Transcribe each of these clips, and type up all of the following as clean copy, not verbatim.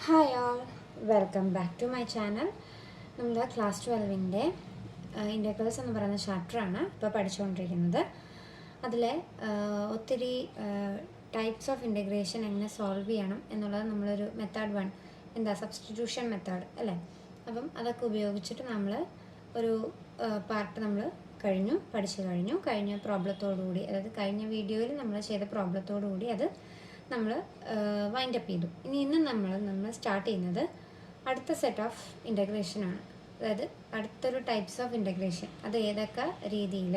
Hi all, welcome back to my channel. നമ്മൾ class 12ൻ്റെ integrals എന്ന് പറയുന്ന ചാപ്റ്ററാണ് ഇപ്പോൾ പഠിച്ചുകൊണ്ടിരിക്കുന്നത്. അതിൽ ഒത്തിരി ടൈപ്സ് ഓഫ് ഇൻ്റഗ്രേഷൻ എങ്ങനെ സോൾവ് ചെയ്യണം എന്നുള്ളത് നമ്മളൊരു മെത്തേഡ് 1 സബ്സ്റ്റിറ്റ്യൂഷൻ മെത്തേഡ് അല്ലേ. അപ്പം അതൊക്കെ ഉപയോഗിച്ചിട്ട് നമ്മൾ ഒരു പാർട്ട് നമ്മൾ കഴിഞ്ഞ പ്രോബ്ലത്തോടുകൂടി, അതായത് കഴിഞ്ഞ വീഡിയോയിൽ നമ്മൾ ചെയ്ത പ്രോബ്ലത്തോടുകൂടി അത് നമ്മൾ വൈൻഡപ്പ് ചെയ്തു. ഇന്ന് നമ്മൾ സ്റ്റാർട്ട് ചെയ്യുന്നത് അടുത്ത സെറ്റ് ഓഫ് ഇൻ്റഗ്രേഷനാണ്. അതായത് അടുത്തൊരു ടൈപ്സ് ഓഫ് ഇൻ്റഗ്രേഷൻ, അത് ഏതൊക്കെ രീതിയിൽ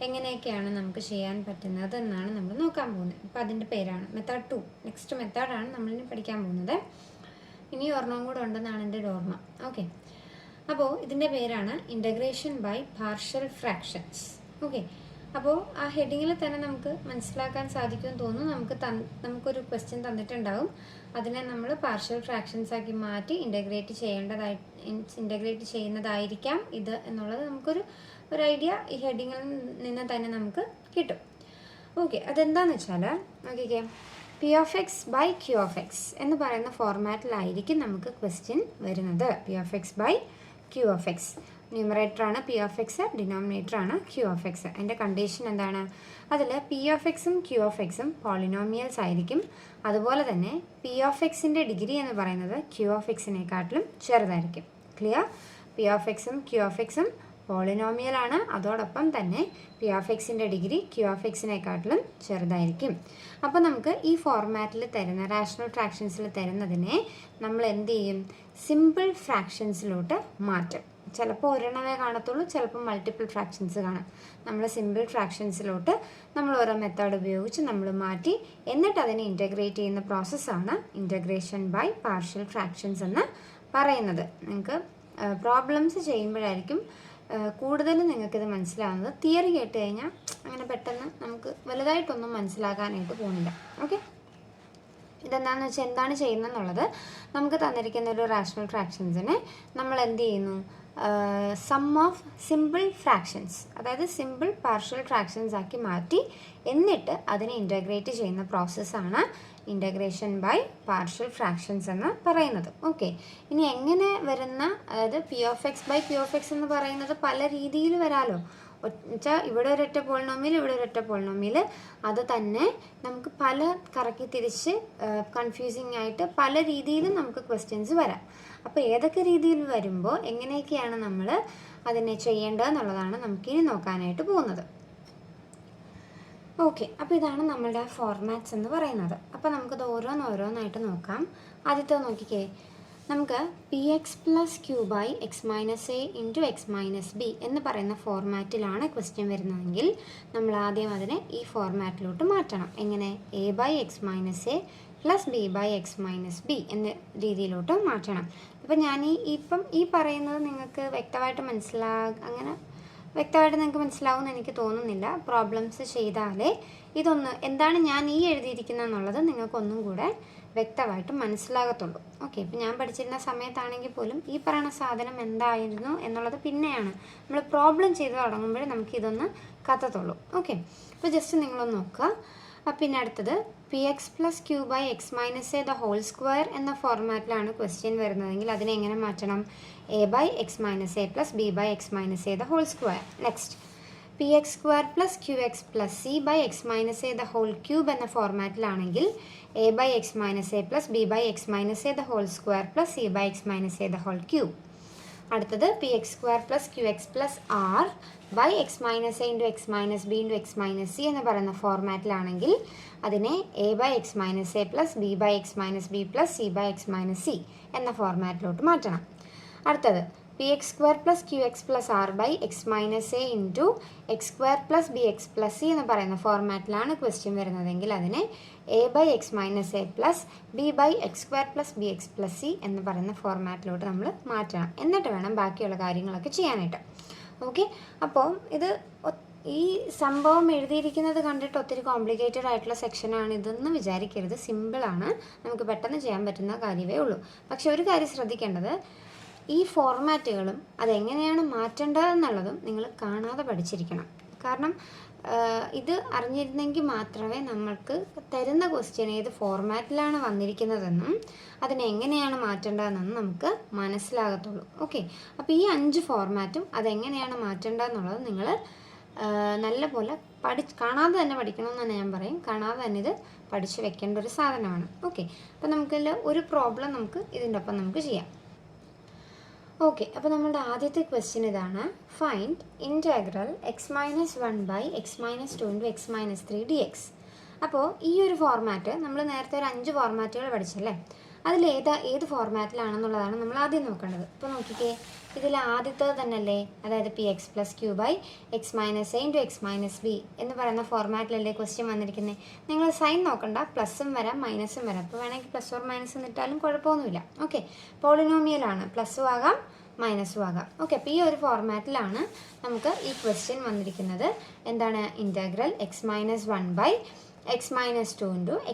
എങ്ങനെയൊക്കെയാണ് നമുക്ക് ചെയ്യാൻ പറ്റുന്നത് എന്നാണ് നമ്മൾ നോക്കാൻ പോകുന്നത്. അപ്പോൾ അതിൻ്റെ പേരാണ് മെത്തേഡ് 2. നെക്സ്റ്റ് മെത്തേഡാണ് നമ്മളിനി പഠിക്കാൻ പോകുന്നത്. ഇനി ഒരെണ്ണം കൂടെ ഉണ്ടെന്നാണ് എൻ്റെ ഒരു ഓർമ്മ. ഓക്കെ, അപ്പോൾ ഇതിൻ്റെ പേരാണ് integration by partial fractions. Okay, അപ്പോൾ ആ ഹെഡിങ്ങിൽ തന്നെ നമുക്ക് മനസ്സിലാക്കാൻ സാധിക്കുമെന്ന് തോന്നുന്നു. നമുക്കൊരു ക്വസ്റ്റ്യൻ തന്നിട്ടുണ്ടാവും. അതിനെ നമ്മൾ പാർഷ്യൽ ഫ്രാക്ഷൻസ് ആക്കി മാറ്റി ഇൻ്റഗ്രേറ്റ് ചെയ്യുന്നതായിരിക്കാം ഇത് എന്നുള്ളത് നമുക്കൊരു ഐഡിയ ഈ ഹെഡിങ്ങിൽ നിന്ന് തന്നെ നമുക്ക് കിട്ടും. ഓക്കെ, അതെന്താണെന്ന് വെച്ചാൽ നോക്കിക്കേ, p of x by Q of x എന്ന് പറയുന്ന ഫോർമാറ്റിലായിരിക്കും നമുക്ക് ക്വസ്റ്റ്യൻ വരുന്നത്. P of x by Q of x, ന്യൂമറേറ്ററാണ് പി ഓഫ് എക്സ്, ഡിനോമിനേറ്ററാണ് ക്യൂ ഓഫ് എക്സ്. അതിൻ്റെ കണ്ടീഷൻ എന്താണ്? അതിൽ പി ഓഫ് എക്സും ക്യൂ ഓഫ് എക്സും പോളിനോമിയൽസ് ആയിരിക്കും. അതുപോലെ തന്നെ പി ഓഫ് എക്സിൻ്റെ ഡിഗ്രി എന്ന് പറയുന്നത് ക്യൂ ഓഫ് എക്സിനെക്കാട്ടിലും ചെറുതായിരിക്കും. ക്ലിയർ? പി ഓഫ് എക്സും ക്യൂ ഓഫ് എക്സും പോളിനോമിയലാണ്. അതോടൊപ്പം തന്നെ പി ഓഫ് എക്സിൻ്റെ ഡിഗ്രി ക്യൂ ഓഫ് എക്സിനെക്കാട്ടിലും ചെറുതായിരിക്കും. അപ്പോൾ നമുക്ക് ഈ ഫോർമാറ്റിൽ തരുന്ന റാഷണൽ ഫ്രാക്ഷൻസിൽ തരുന്നതിനെ നമ്മൾ എന്ത് ചെയ്യും? സിമ്പിൾ ഫ്രാക്ഷൻസിലോട്ട് മാറ്റും. ചിലപ്പോൾ ഒരെണ്ണമേ കാണത്തുള്ളൂ, ചിലപ്പോൾ മൾട്ടിപ്പിൾ ഫ്രാക്ഷൻസ് കാണും. നമ്മൾ സിമ്പിൾ ഫ്രാക്ഷൻസിലോട്ട് നമ്മൾ ഓരോ മെത്തേഡ് ഉപയോഗിച്ച് നമ്മൾ മാറ്റി എന്നിട്ട് അതിനെ ഇൻ്റഗ്രേറ്റ് ചെയ്യുന്ന പ്രോസസ്സാണ് ഇൻ്റഗ്രേഷൻ ബൈ പാർഷ്യൽ ഫ്രാക്ഷൻസ് എന്ന് പറയുന്നത്. നിങ്ങൾക്ക് പ്രോബ്ലംസ് ചെയ്യുമ്പോഴായിരിക്കും കൂടുതലും നിങ്ങൾക്കിത് മനസ്സിലാവുന്നത്. തിയറി കേട്ട് കഴിഞ്ഞാൽ അങ്ങനെ പെട്ടെന്ന് നമുക്ക് വലുതായിട്ടൊന്നും മനസ്സിലാക്കാനായിട്ട് പോകുന്നില്ല. ഓക്കെ, ഇതെന്താണെന്ന് വെച്ചാൽ എന്താണ് ചെയ്യുന്നതെന്നുള്ളത്, നമുക്ക് തന്നിരിക്കുന്ന ഒരു റാഷണൽ ഫ്രാക്ഷൻസിനെ നമ്മൾ എന്ത് ചെയ്യുന്നു? സം ഓഫ് സിമ്പിൾ ഫ്രാക്ഷൻസ്, അതായത് സിമ്പിൾ പാർഷ്യൽ ഫ്രാക്ഷൻസ് ആക്കി മാറ്റി എന്നിട്ട് അതിനെ ഇൻ്റഗ്രേറ്റ് ചെയ്യുന്ന പ്രോസസ്സാണ് ഇൻ്റഗ്രേഷൻ ബൈ പാർഷ്യൽ ഫ്രാക്ഷൻസ് എന്ന് പറയുന്നത്. ഓക്കെ, ഇനി എങ്ങനെ വരുന്ന, അതായത് P of x by Q of x എന്ന് പറയുന്നത് പല രീതിയിൽ വരാമല്ലോ. വെച്ചാൽ ഇവിടെ ഒരൊറ്റ പോളിനോമിയൽ, ഇവിടെ ഒരൊറ്റ പോളിനോമിയൽ, അത് തന്നെ നമുക്ക് പല കറക്കി തിരിച്ച് കൺഫ്യൂസിങ് ആയിട്ട് പല രീതിയിലും നമുക്ക് ക്വസ്റ്റ്യൻസ് വരാം. അപ്പോൾ ഏതൊക്കെ രീതിയിൽ വരുമ്പോൾ എങ്ങനെയൊക്കെയാണ് നമ്മൾ അതിനെ ചെയ്യേണ്ടതെന്നുള്ളതാണ് നമുക്കിനി നോക്കാനായിട്ട് പോകുന്നത്. ഓക്കെ, അപ്പോൾ ഇതാണ് നമ്മളുടെ ഫോർമാറ്റ്സ് എന്ന് പറയുന്നത്. അപ്പോൾ നമുക്കത് ഓരോന്നായിട്ട് നോക്കാം. ആദ്യത്തെ നോക്കിക്കേ, നമുക്ക് P x plus Q by x minus A into x minus B എന്ന് പറയുന്ന ഫോർമാറ്റിലാണ് ക്വസ്റ്റ്യൻ വരുന്നതെങ്കിൽ നമ്മൾ ആദ്യം അതിനെ ഈ ഫോർമാറ്റിലോട്ട് മാറ്റണം. എങ്ങനെ? A by x minus A plus B by x minus B എന്ന രീതിയിലോട്ട് മാറ്റണം. അപ്പം ഞാൻ ഇപ്പം ഈ പറയുന്നത് നിങ്ങൾക്ക് വ്യക്തമായിട്ട് നിങ്ങൾക്ക് മനസ്സിലാവുമെന്ന് എനിക്ക് തോന്നുന്നില്ല. പ്രോബ്ലംസ് ചെയ്താലേ ഇതൊന്ന് എന്താണ് ഞാൻ ഈ എഴുതിയിരിക്കുന്നത് എന്നുള്ളത് നിങ്ങൾക്കൊന്നും കൂടെ വ്യക്തമായിട്ട് മനസ്സിലാകത്തുള്ളൂ. ഓക്കെ, ഇപ്പം ഞാൻ പഠിച്ചിരുന്ന സമയത്താണെങ്കിൽ പോലും ഈ പറയുന്ന സാധനം എന്തായിരുന്നു എന്നുള്ളത് പിന്നെയാണ് നമ്മൾ പ്രോബ്ലം ചെയ്ത് തുടങ്ങുമ്പോഴേ നമുക്കിതൊന്ന് കത്തത്തുള്ളൂ. ഓക്കെ, അപ്പോൾ ജസ്റ്റ് നിങ്ങളൊന്ന് നോക്കുക. പിന്നെ അടുത്തത് p x plus Q by x minus a the whole square എന്ന ഫോർമാറ്റിലാണ് ക്വസ്റ്റ്യൻ വരുന്നതെങ്കിൽ അതിനെ എങ്ങനെ മാറ്റണം? A by x minus A plus B by x minus a the whole square. Next, p x square plus q x plus c by x minus a the whole cube എന്ന ഫോർമാറ്റിലാണെങ്കിൽ a by x minus A plus B by x minus a the whole square plus c by x minus a the whole cube. അടുത്തത് p x square plus q x plus r by x minus A into x minus b into x minus c എന്ന് പറയുന്ന ഫോർമാറ്റിലാണെങ്കിൽ അതിനെ A by x minus A plus B by x minus b plus c by x minus c എന്ന ഫോർമാറ്റിലോട്ട് മാറ്റണം. അടുത്തത് p x square plus q x plus r by x minus A into x square plus B x plus C എന്ന് പറയുന്ന ഫോർമാറ്റിലാണ് question വരുന്നതെങ്കിൽ അതിനെ A by x minus A plus B by x square plus B x plus C എന്ന് പറയുന്ന ഫോർമാറ്റിലോട്ട് നമ്മൾ മാറ്റണം. എന്നിട്ട് വേണം ബാക്കിയുള്ള കാര്യങ്ങളൊക്കെ ചെയ്യാനായിട്ട്. ഓക്കെ, അപ്പോൾ ഇത് ഈ സംഭവം എഴുതിയിരിക്കുന്നത് കണ്ടിട്ട് ഒത്തിരി കോംപ്ലിക്കേറ്റഡ് ആയിട്ടുള്ള സെക്ഷനാണ് ഇതെന്ന് വിചാരിക്കരുത്. സിമ്പിളാണ്, നമുക്ക് പെട്ടെന്ന് ചെയ്യാൻ പറ്റുന്ന കാര്യമേ ഉള്ളൂ. പക്ഷെ ഒരു കാര്യം ശ്രദ്ധിക്കേണ്ടത്, ഈ ഫോർമാറ്റുകളും അതെങ്ങനെയാണ് മാറ്റേണ്ടതെന്നുള്ളതും നിങ്ങൾ കാണാതെ പഠിച്ചിരിക്കണം. കാരണം ഇത് അറിഞ്ഞിരുന്നെങ്കിൽ മാത്രമേ നമ്മൾക്ക് തരുന്ന ക്വസ്റ്റ്യൻ ഏത് ഫോർമാറ്റിലാണ് വന്നിരിക്കുന്നതെന്നും അതിനെങ്ങനെയാണ് മാറ്റേണ്ടതെന്നും നമുക്ക് മനസ്സിലാകത്തുള്ളൂ. ഓക്കെ, അപ്പോൾ ഈ 5 ഫോർമാറ്റും അതെങ്ങനെയാണ് മാറ്റേണ്ടതെന്നുള്ളത് നിങ്ങൾ നല്ലപോലെ കാണാതെ തന്നെ പഠിക്കണമെന്ന് തന്നെ ഞാൻ പറയും. കാണാതെ തന്നെ ഇത് പഠിച്ച് വെക്കേണ്ട ഒരു സാധനമാണ്. ഓക്കെ, അപ്പോൾ നമുക്കിതിൽ ഒരു പ്രോബ്ലം നമുക്ക് ഇതിൻ്റെ ഒപ്പം നമുക്ക് ചെയ്യാം. ഓക്കെ, അപ്പോൾ നമ്മുടെ ആദ്യത്തെ ക്വസ്റ്റ്യൻ ഇതാണ്. ഫൈൻഡ് ഇൻറ്റഗ്രൽ x-1/x-2 x-3 അപ്പോൾ ഈ ഒരു ഫോർമാറ്റ് നമ്മൾ നേരത്തെ ഒരു 5 ഫോർമാറ്റുകൾ പഠിച്ചല്ലേ, അതിൽ ഏത് ഫോർമാറ്റിലാണെന്നുള്ളതാണ് നമ്മൾ ആദ്യം നോക്കേണ്ടത്. ഇപ്പോൾ നോക്കിക്കേ, ഇതിൽ ആദ്യത്തേത് തന്നെയല്ലേ, അതായത് px + q/x-a × x-b എന്ന് പറയുന്ന ഫോർമാറ്റിലല്ലേ ക്വസ്റ്റ്യൻ വന്നിരിക്കുന്നത്. നിങ്ങൾ സൈൻ നോക്കണ്ട, പ്ലസ്സും വരാം മൈനസും വരാം. അപ്പോൾ വേണമെങ്കിൽ പ്ലസ് ഓർ മൈനസ് എന്നിട്ടാലും കുഴപ്പമൊന്നുമില്ല. ഓക്കെ, പോളിനോമിയലാണ്, പ്ലസ്സും ആകാം മൈനസും ആകാം. ഓക്കെ, അപ്പോൾ ഈ ഒരു ഫോർമാറ്റിലാണ് നമുക്ക് ഈ ക്വസ്റ്റ്യൻ വന്നിരിക്കുന്നത്. എന്താണ്? Integral x-1/x-2 ×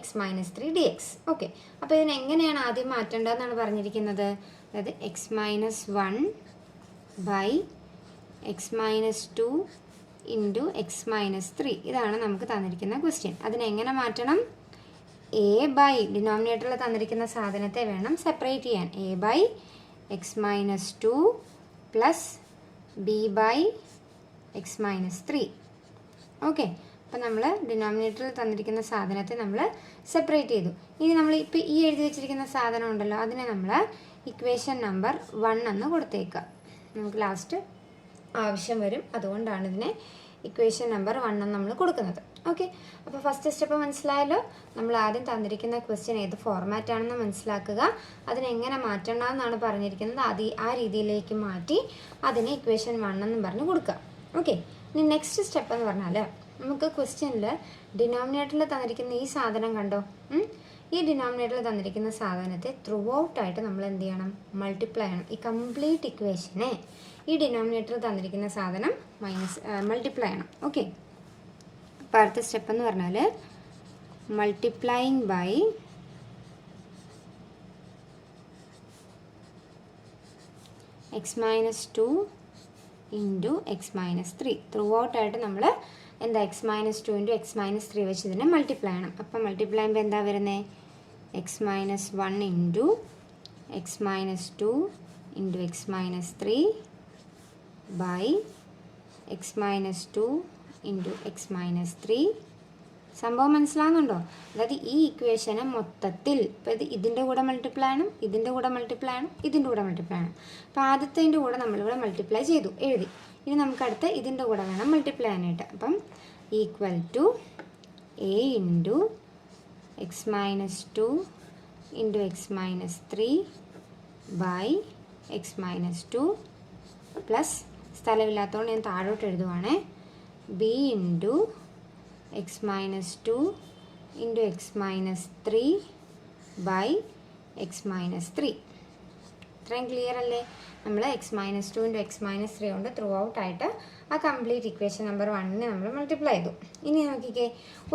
x-3 dx. Okay, അപ്പോൾ ഇതിനെങ്ങനെയാണ് ആദ്യം മാറ്റേണ്ടതെന്നാണ് പറഞ്ഞിരിക്കുന്നത്. അതായത് x-1/x-2 × x-3 ഇതാണ് നമുക്ക് തന്നിരിക്കുന്ന ക്വസ്റ്റ്യൻ. അതിനെങ്ങനെ മാറ്റണം? ഡിനോമിനേറ്ററിൽ തന്നിരിക്കുന്ന സാധനത്തെ വേണം സെപ്പറേറ്റ് ചെയ്യാൻ. a/x-2 + b/x-3. ഓക്കെ, അപ്പോൾ നമ്മൾ ഡിനോമിനേറ്ററിൽ തന്നിരിക്കുന്ന സാധനത്തെ നമ്മൾ സെപ്പറേറ്റ് ചെയ്തു. ഇനി നമ്മൾ ഇപ്പോൾ ഈ എഴുതി വെച്ചിരിക്കുന്ന സാധനം ഉണ്ടല്ലോ, അതിനെ നമ്മൾ ഇക്വേഷൻ നമ്പർ 1 എന്ന് കൊടുത്തേക്കുക. നമുക്ക് ലാസ്റ്റ് ആവശ്യം വരും, അതുകൊണ്ടാണ് ഇതിനെ ഇക്വേഷൻ നമ്പർ 1 എന്ന് നമ്മൾ കൊടുക്കുന്നത്. ഓക്കെ, അപ്പോൾ ഫസ്റ്റ് സ്റ്റെപ്പ് മനസ്സിലായല്ലോ. നമ്മൾ ആദ്യം തന്നിരിക്കുന്ന ക്വസ്റ്റ്യൻ ഏത് ഫോർമാറ്റാണെന്ന് മനസ്സിലാക്കുക, അതിനെങ്ങനെ മാറ്റണമെന്നാണ് പറഞ്ഞിരിക്കുന്നത്. ആ രീതിയിലേക്ക് മാറ്റി അതിനെ ഇക്വേഷൻ 1 എന്ന് പറഞ്ഞ് കൊടുക്കുക. ഓക്കെ, ഇനി നെക്സ്റ്റ് സ്റ്റെപ്പ് എന്ന് പറഞ്ഞാൽ നമുക്ക് ക്വസ്റ്റ്യനിൽ ഡിനോമിനേറ്ററിൽ തന്നിരിക്കുന്ന ഈ സാധനം കണ്ടോ, ഈ ഡിനോമിനേറ്ററിൽ തന്നിരിക്കുന്ന സാധനത്തെ ത്രൂ ഔട്ടായിട്ട് നമ്മൾ എന്ത് ചെയ്യണം? മൾട്ടിപ്ലൈ ചെയ്യണം. ഈ കംപ്ലീറ്റ് ഇക്വേഷനെ ഈ ഡിനോമിനേറ്ററിൽ തന്നിരിക്കുന്ന സാധനം മൾട്ടിപ്ലൈ ചെയ്യണം. ഓക്കെ, അപ്പോൾ അടുത്ത സ്റ്റെപ്പ് എന്ന് പറഞ്ഞാൽ multiplying by x-2 × x-3. Through ഔട്ടായിട്ട് നമ്മൾ എന്താ x-2 × x-3 വെച്ച് ഇതിനെ മൾട്ടിപ്ലൈ ചെയ്യണം. അപ്പം മൾട്ടിപ്ലൈ ചെയ്യുമ്പോൾ എന്താ വരുന്നത്? x-1 × x-2 × x-3 by x-2 × x-3. സംഭവം മനസ്സിലാകുന്നുണ്ടോ? അതായത് ഈ ഇക്വേഷനെ മൊത്തത്തിൽ ഇപ്പോൾ ഇതിൻ്റെ കൂടെ മൾട്ടിപ്ലൈ ചെയ്യണം, ഇതിൻ്റെ കൂടെ മൾട്ടിപ്ലൈ ചെയ്യണം, ഇതിൻ്റെ കൂടെ മൾട്ടിപ്ലൈ ചെയ്യണം. അപ്പോൾ ആദ്യത്തിൻ്റെ കൂടെ നമ്മളിവിടെ മൾട്ടിപ്ലൈ ചെയ്തു, എഴുതി. ഇനി നമുക്കടുത്ത് ഇതിൻ്റെ കൂടെ വേണം മൾട്ടിപ്ലൈ ചെയ്യാനായിട്ട്. അപ്പം equal to a × x-2 × x-3 by x-2 പ്ലസ് സ്ഥലമില്ലാത്തതുകൊണ്ട് ഞാൻ താഴോട്ട് എഴുതുവാണേ b × x-2 × x-3 by x-3. ഇത്രയും ക്ലിയർ അല്ലേ? നമ്മൾ x-2 × x-3 കൊണ്ട് ത്രൂ ഔട്ടായിട്ട് ആ കംപ്ലീറ്റ് ഇക്വേഷൻ നമ്പർ 1 നമ്മൾ മൾട്ടിപ്ലൈ ചെയ്തു. ഇനി നോക്കിക്കേ,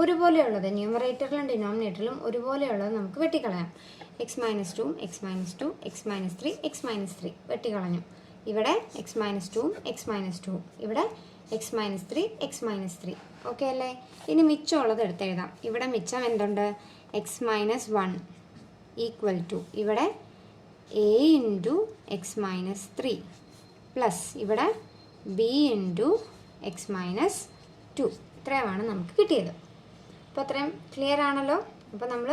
ഒരുപോലെയുള്ളത് ന്യൂമറേറ്ററിലും ഡിനോമിനേറ്ററിലും ഒരുപോലെയുള്ളത് നമുക്ക് വെട്ടിക്കളയാം. x-2 x-2 x-3 x-3 വെട്ടിക്കളഞ്ഞു. ഇവിടെ x-2 x-2, ഇവിടെ x-3 x-3. ഓക്കെ അല്ലേ? ഇനി മിച്ചമുള്ളത് എടുത്തെഴുതാം. ഇവിടെ മിച്ചം എന്തുണ്ട്? x-1 ഈക്വൽ ടു ഇവിടെ a × x-3 പ്ലസ് ഇവിടെ b × x-2. ഇത്രയുമാണ് നമുക്ക് കിട്ടിയത്. അപ്പോൾ അത്രയും ക്ലിയർ ആണല്ലോ. അപ്പോൾ നമ്മൾ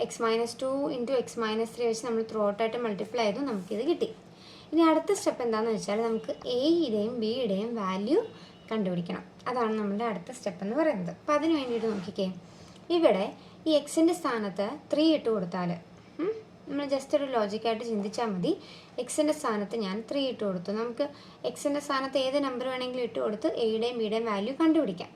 x-2 × x-3 വെച്ച് നമ്മൾ ത്രൂ ഔട്ടായിട്ട് മൾട്ടിപ്ലൈ ചെയ്തു, നമുക്കിത് കിട്ടി. ഇനി അടുത്ത സ്റ്റെപ്പ് എന്താണെന്ന് വെച്ചാൽ നമുക്ക് എയുടെയും ബിയുടെയും വാല്യൂ കണ്ടുപിടിക്കണം. അതാണ് നമ്മുടെ അടുത്ത സ്റ്റെപ്പ് എന്ന് പറയുന്നത്. അപ്പോൾ അതിന് വേണ്ടിയിട്ട് നോക്കിക്കേ, ഇവിടെ ഈ എക്സിൻ്റെ സ്ഥാനത്ത് 3 ഇട്ട് കൊടുത്താൽ നമ്മൾ ജസ്റ്റ് ഒരു ലോജിക്കായിട്ട് ചിന്തിച്ചാൽ മതി. എക്സിൻ്റെ സ്ഥാനത്ത് ഞാൻ 3 ഇട്ട് കൊടുത്തു. നമുക്ക് എക്സിൻ്റെ സ്ഥാനത്ത് ഏത് നമ്പർ വേണമെങ്കിലും ഇട്ട് കൊടുത്ത് എയുടെയും ബിയുടെയും വാല്യൂ കണ്ടുപിടിക്കാം.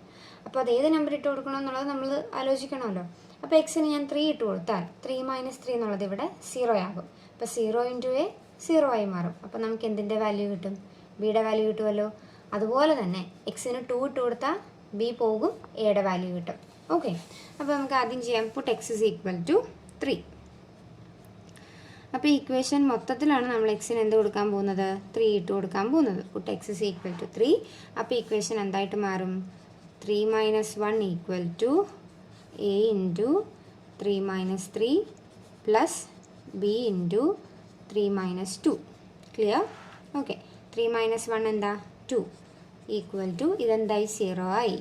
അപ്പോൾ അത് ഏത് നമ്പർ ഇട്ട് കൊടുക്കണം എന്നുള്ളത് നമ്മൾ ആലോചിക്കണമല്ലോ. അപ്പോൾ എക്സിന് ഞാൻ 3 ഇട്ട് കൊടുത്താൽ 3 - 3 എന്നുള്ളത് ഇവിടെ 0 ആകും. അപ്പോൾ 0 × a 0 ആയി മാറും. അപ്പോൾ നമുക്ക് എന്തിൻ്റെ വാല്യൂ കിട്ടും? ബിയുടെ വാല്യൂ കിട്ടുമല്ലോ. അതുപോലെ തന്നെ എക്സിന് 2 ഇട്ട് കൊടുത്താൽ ബി പോകും, എയുടെ വാല്യൂ കിട്ടും. ഓക്കെ, അപ്പോൾ നമുക്ക് ആദ്യം ചെയ്യാം. പുട്ട് x = 3. അപ്പോൾ ഇക്വേഷൻ മൊത്തത്തിലാണ് നമ്മൾ എക്സിന് എന്ത് കൊടുക്കാൻ പോകുന്നത്? 3 ഇട്ട് കൊടുക്കാൻ പോകുന്നത്. പുട്ട് x = 3. അപ്പോൾ ഇക്വേഷൻ എന്തായിട്ട് മാറും? 3 minus 1 equal to a into 3 minus 3 plus b into 3 minus 2. Clear? Okay. 3 minus 1 എന്താ 2 equal to ഇതെന്തായി 0 ആയി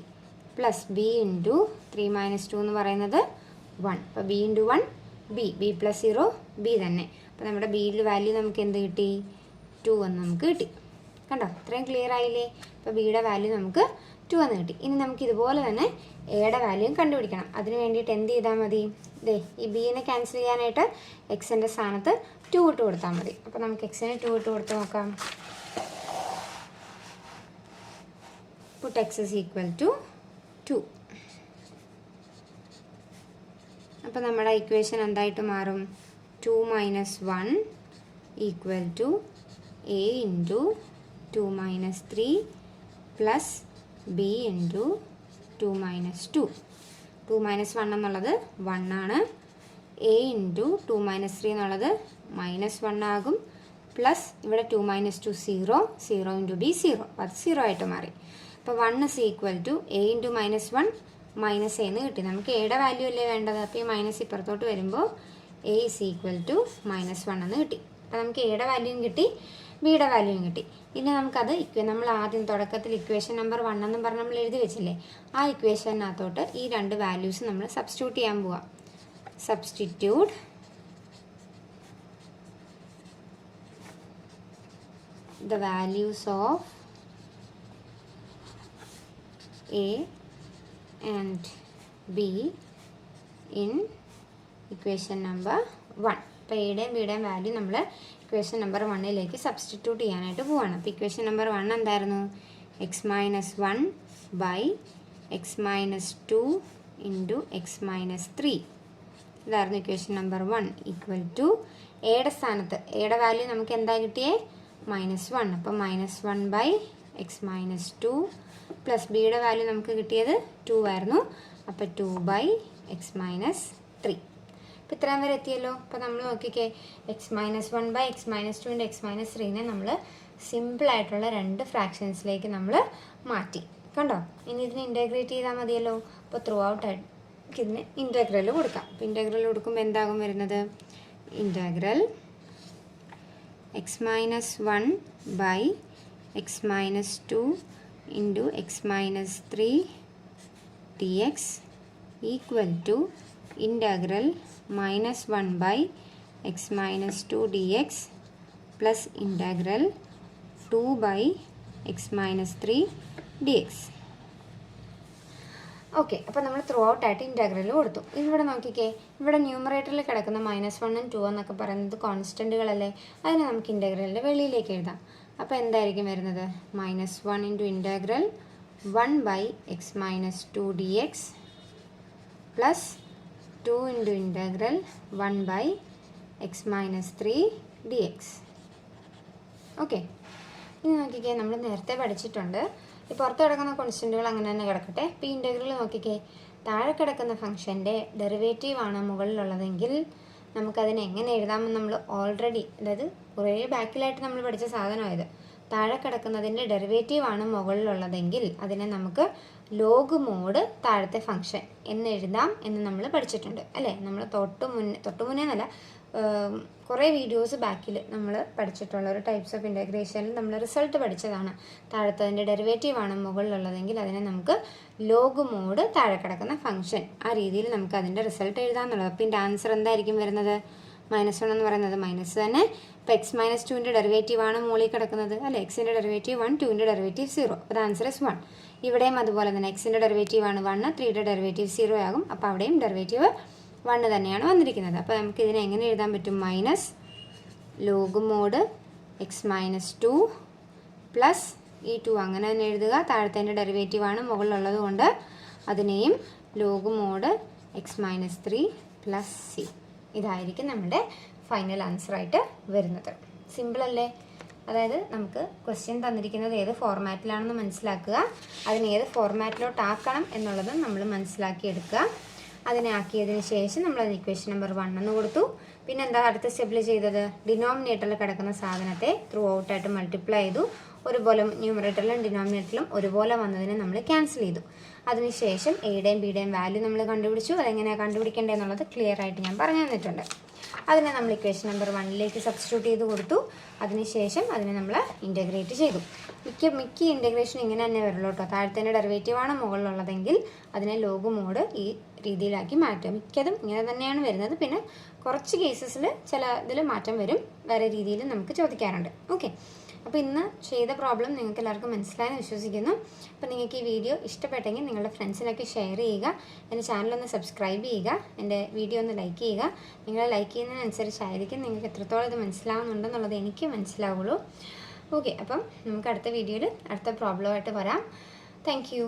പ്ലസ് ബി ഇൻറ്റു 3 മൈനസ് 2 എന്ന് പറയുന്നത് 1. അപ്പോൾ B into 1 B plus 0 B തന്നെ. അപ്പോൾ നമ്മുടെ ബിയിൽ വാല്യൂ നമുക്ക് എന്ത് കിട്ടി 2 എന്ന് നമുക്ക് കിട്ടി. കണ്ടോ, ഇത്രയും ക്ലിയർ ആയില്ലേ? അപ്പോൾ ബിയുടെ വാല്യൂ നമുക്ക് 2 എന്ന് കിട്ടി. ഇനി നമുക്ക് ഇതുപോലെ തന്നെ എയുടെ വാല്യൂയും കണ്ടുപിടിക്കണം. അതിന് വേണ്ടിയിട്ട് എന്ത് ചെയ്താൽ മതി? ദേ ഈ ബിനെ ക്യാൻസൽ ചെയ്യാനായിട്ട് എക്സിൻ്റെ സ്ഥാനത്ത് 2 ഇട്ട് കൊടുത്താൽ മതി. അപ്പോൾ നമുക്ക് എക്സിന് 2 ഇട്ട് കൊടുത്ത് നോക്കാം. Put x is equal to 2. അപ്പോൾ നമ്മുടെ ഇക്വേഷൻ എന്തായിട്ട് മാറും? 2 minus 1 equal to A into 2 minus 3 plus B into 2 minus 2. 2 minus 1 എന്നുള്ളത് 1 ആണ്. എ ഇൻറ്റു 2 മൈനസ് 3 എന്നുള്ളത് മൈനസ് 1 ആകും. പ്ലസ് ഇവിടെ 2 മൈനസ് 2 0, 0 ഇൻറ്റു ബി 0, അത് 0 ആയിട്ട് മാറി. അപ്പോൾ 1 is equal to A into minus 1 minus എന്ന് കിട്ടി. നമുക്ക് എയുടെ വാല്യൂ അല്ലേ വേണ്ടത്. അപ്പോൾ ഈ മൈനസ് ഇപ്പുറത്തോട്ട് വരുമ്പോൾ എ ഇസ് ഈക്വൽ ടു -1 എന്ന് കിട്ടി. അപ്പോൾ നമുക്ക് എയുടെ വാല്യൂയും കിട്ടി, ബിയുടെ വാല്യൂയും കിട്ടി. ഇനി നമുക്കത് നമ്മൾ ആദ്യം തുടക്കത്തിൽ ഇക്വേഷൻ നമ്പർ 1 എന്നും പറഞ്ഞ് നമ്മൾ എഴുതി വെച്ചില്ലേ, ആ ഇക്വേഷനകത്തോട്ട് ഈ രണ്ട് വാല്യൂസ് നമ്മൾ സബ്സ്റ്റിറ്റ്യൂട്ട് ചെയ്യാൻ പോവാം. Substitute the values of A and B in equation number 1. അപ്പോൾ എയുടെയും ബിയുടെയും വാല്യൂ നമ്മൾ ഇക്വേഷൻ നമ്പർ 1ലേക്ക് സബ്സ്റ്റിറ്റ്യൂട്ട് ചെയ്യാനായിട്ട് പോവാണ്. അപ്പോൾ ഇക്വേഷൻ നമ്പർ 1 എന്തായിരുന്നു? X minus 1 by x minus 2 into x minus 3. ഇതായിരുന്നു ഇക്വേഷൻ നമ്പർ 1 ഈക്വൽ ടു എയുടെ സ്ഥാനത്ത് എയുടെ വാല്യൂ നമുക്ക് എന്താ കിട്ടിയേ? -1. അപ്പോൾ -1 ബൈ എക്സ് മൈനസ് 2 പ്ലസ് ബിയുടെ വാല്യൂ നമുക്ക് കിട്ടിയത് 2 ആയിരുന്നു. അപ്പോൾ 2 ബൈ എക്സ് മൈനസ് 3. അപ്പോൾ ഇത്രയും വരെ എത്തിയല്ലോ. അപ്പോൾ നമ്മൾ നോക്കിക്കേ, x minus 1 by x minus 2 x minus 3നെ നമ്മൾ സിമ്പിളായിട്ടുള്ള 2 ഫ്രാക്ഷൻസിലേക്ക് നമ്മൾ മാറ്റി. കണ്ടോ? ഇനി ഇതിനെ ഇൻറ്റഗ്രേറ്റ് ചെയ്താൽ മതിയല്ലോ. അപ്പോൾ ത്രൂ ഔട്ട് ഇതിന് ഇൻറ്റഗ്രൽ കൊടുക്കാം. അപ്പോൾ ഇൻറ്റഗ്രൽ കൊടുക്കുമ്പോൾ എന്താകും വരുന്നത്? Integral x minus 1 by x minus 2 into x minus 3 d x equal to integral -1 by x minus 2 d x plus integral 2 by x minus 3 d x. Okay, അപ്പോൾ നമ്മൾ through out ആയിട്ട് integral കൊടുത്തു. ഇവിടെ നോക്കിക്കേ, ഇവിടെ ന്യൂമറേറ്ററിൽ കിടക്കുന്ന -1 ഉം 2 എന്നൊക്കെ പറയുന്നത് കോൺസ്റ്റൻറ്റുകളല്ലേ, അതിനെ നമുക്ക് ഇൻറ്റഗ്രലിൻ്റെ വെളിയിലേക്ക് എഴുതാം. അപ്പോൾ എന്തായിരിക്കും വരുന്നത്? -1 into integral 1 by x minus 2 d x plus 2 into integral 1 by x minus 3 d x. Okay, ഇനി നോക്കിക്കേ, നമ്മൾ നേരത്തെ പഠിച്ചിട്ടുണ്ട് ഈ പുറത്ത് കിടക്കുന്ന കോൺസ്റ്റൻറ്റുകൾ അങ്ങനെ തന്നെ കിടക്കട്ടെ. ഇപ്പോൾ ഈ ഇൻറ്റഗ്രൽ നോക്കിക്കേ, താഴെ കിടക്കുന്ന ഫംഗ്ഷൻ്റെ ഡെറിവേറ്റീവ് ആണ് മുകളിലുള്ളതെങ്കിൽ നമുക്കതിനെ എങ്ങനെ എഴുതാമെന്ന് നമ്മൾ ഓൾറെഡി, അതായത് കുറേ ബാക്കിലായിട്ട് നമ്മൾ പഠിച്ച സാധനമായത്. താഴെ കിടക്കുന്നതിൻ്റെ ഡെറിവേറ്റീവ് ആണ് മുകളിലുള്ളതെങ്കിൽ അതിനെ നമുക്ക് ലോഗ് മോഡ് താഴത്തെ ഫംഗ്ഷൻ എന്ന് എഴുതാം എന്ന് നമ്മൾ പഠിച്ചിട്ടുണ്ട് അല്ലേ. നമ്മൾ തൊട്ട് മുന്നേ എന്നല്ല, കുറേ വീഡിയോസ് ബാക്കിൽ നമ്മൾ പഠിച്ചിട്ടുള്ള ഒരു ടൈപ്സ് ഓഫ് ഇൻറ്റഗ്രേഷനിൽ നമ്മൾ റിസൾട്ട് പഠിച്ചതാണ്. താഴത്തതിൻ്റെ ഡെറിവേറ്റീവ് ആണ് മുകളിലുള്ളതെങ്കിൽ അതിനെ നമുക്ക് ലോഗ് മോഡ് താഴെ കിടക്കുന്ന ഫംഗ്ഷൻ, ആ രീതിയിൽ നമുക്ക് അതിൻ്റെ റിസൾട്ട് എഴുതാമെന്നുള്ളത്. അപ്പോൾ ഇതിൻ്റെ ആൻസർ എന്തായിരിക്കും വരുന്നത്? -1 എന്ന് പറയുന്നത് മൈനസ് തന്നെ. ഇപ്പോൾ എക്സ് മൈനസ് 2ൻ്റെ ഡെറിവേറ്റീവ് ആണ് മുകളിൽ കിടക്കുന്നത് അല്ലേ. എക്സിൻ്റെ ഡെറിവേറ്റീവ് 1, 2ൻ്റെ ഡെറിവേറ്റീവ് 0. അപ്പോൾ ആൻസർ ഇസ് 1. ഇവിടെയും അതുപോലെ തന്നെ എക്സിൻ്റെ ഡെറിവേറ്റീവ് ആണ് 1, 3യുടെ ഡെറിവേറ്റീവ് 0 ആകും. അപ്പോൾ അവിടെയും ഡെറിവേറ്റീവ് 1 തന്നെയാണ് വന്നിരിക്കുന്നത്. അപ്പോൾ നമുക്ക് ഇതിനെ എങ്ങനെ എഴുതാൻ പറ്റും? Minus log mode X minus 2 plus ഈ 2 അങ്ങനെ തന്നെ എഴുതുക. താഴത്തെ ഡെറിവേറ്റീവ് ആണ് മുകളിലുള്ളത് കൊണ്ട് അതിനെയും log mode X minus 3 plus C. ഇതായിരിക്കും നമ്മുടെ ഫൈനൽ ആൻസറായിട്ട് വരുന്നത്. സിമ്പിളല്ലേ? അതായത് നമുക്ക് ക്വസ്റ്റ്യൻ തന്നിരിക്കുന്നത് ഏത് ഫോർമാറ്റിലാണെന്ന് മനസ്സിലാക്കുക, അതിന് ഏത് ഫോർമാറ്റിലോട്ടാക്കണം എന്നുള്ളത് നമ്മൾ മനസ്സിലാക്കിയെടുക്കുക. അതിനെ ആക്കിയതിന് ശേഷം നമ്മൾ അത് ഇക്വേഷൻ നമ്പർ 1 എന്ന് കൊടുത്തു. പിന്നെ എന്താ അടുത്ത സ്റ്റെപ്പിൽ ചെയ്തത്? ഡിനോമിനേറ്ററിൽ കിടക്കുന്ന സാധനത്തെ ത്രൂ ഔട്ടായിട്ട് മൾട്ടിപ്ലൈ ചെയ്തു. ഒരുപോലെ ന്യൂമറേറ്ററിലും ഡിനോമിനേറ്ററിലും ഒരുപോലെ വന്നതിനെ നമ്മൾ ക്യാൻസൽ ചെയ്തു. അതിനുശേഷം എയുടെയും ബിയുടെയും വാല്യൂ നമ്മൾ കണ്ടുപിടിച്ചു. അതെങ്ങനെയാണ് കണ്ടുപിടിക്കേണ്ടതെന്നുള്ളത് ക്ലിയർ ആയിട്ട് ഞാൻ പറഞ്ഞു തന്നിട്ടുണ്ട്. അതിനെ നമ്മൾ ഇക്വേഷൻ നമ്പർ 1ലേക്ക് സബ്സ്റ്റിറ്റ്യൂട്ട് ചെയ്ത് കൊടുത്തു. അതിനുശേഷം അതിനെ നമ്മൾ ഇൻറ്റഗ്രേറ്റ് ചെയ്തു. മിക്ക ഇൻറ്റഗ്രേഷൻ ഇങ്ങനെ തന്നെ വരുള്ളൂ കേട്ടോ. താഴത്തേൻ്റെ ഡെറിവേറ്റീവാണ് മുകളിലുള്ളതെങ്കിൽ അതിനെ ലോഗ് മോഡ് ഈ രീതിയിലാക്കി മാറ്റുക. മിക്കതും ഇങ്ങനെ തന്നെയാണ് വരുന്നത്. പിന്നെ കുറച്ച് കേസസിൽ ചില ഇതിൽ മാറ്റം വരും, വേറെ രീതിയിൽ നമുക്ക് ചോദിക്കാറുണ്ട്. ഓക്കെ, അപ്പോൾ ഇന്ന് ചെയ്ത പ്രോബ്ലം നിങ്ങൾക്ക് എല്ലാവർക്കും മനസ്സിലായെന്ന് വിശ്വസിക്കുന്നു. അപ്പോൾ നിങ്ങൾക്ക് ഈ വീഡിയോ ഇഷ്ടപ്പെട്ടെങ്കിൽ നിങ്ങളുടെ ഫ്രണ്ട്സിനൊക്കെ ഷെയർ ചെയ്യുക. എൻ്റെ ചാനലൊന്ന് സബ്സ്ക്രൈബ് ചെയ്യുക. എൻ്റെ വീഡിയോ ഒന്ന് ലൈക്ക് ചെയ്യുക. നിങ്ങൾ ലൈക്ക് ചെയ്യുന്നതിനനുസരിച്ചായിരിക്കും നിങ്ങൾക്ക് എത്രത്തോളം ഇത് മനസ്സിലാവുന്നുണ്ടെന്നുള്ളത് എനിക്ക് മനസ്സിലാവുള്ളൂ. ഓക്കെ, അപ്പം നമുക്ക് അടുത്ത വീഡിയോയിൽ അടുത്ത പ്രോബ്ലമായിട്ട് വരാം. Thank you.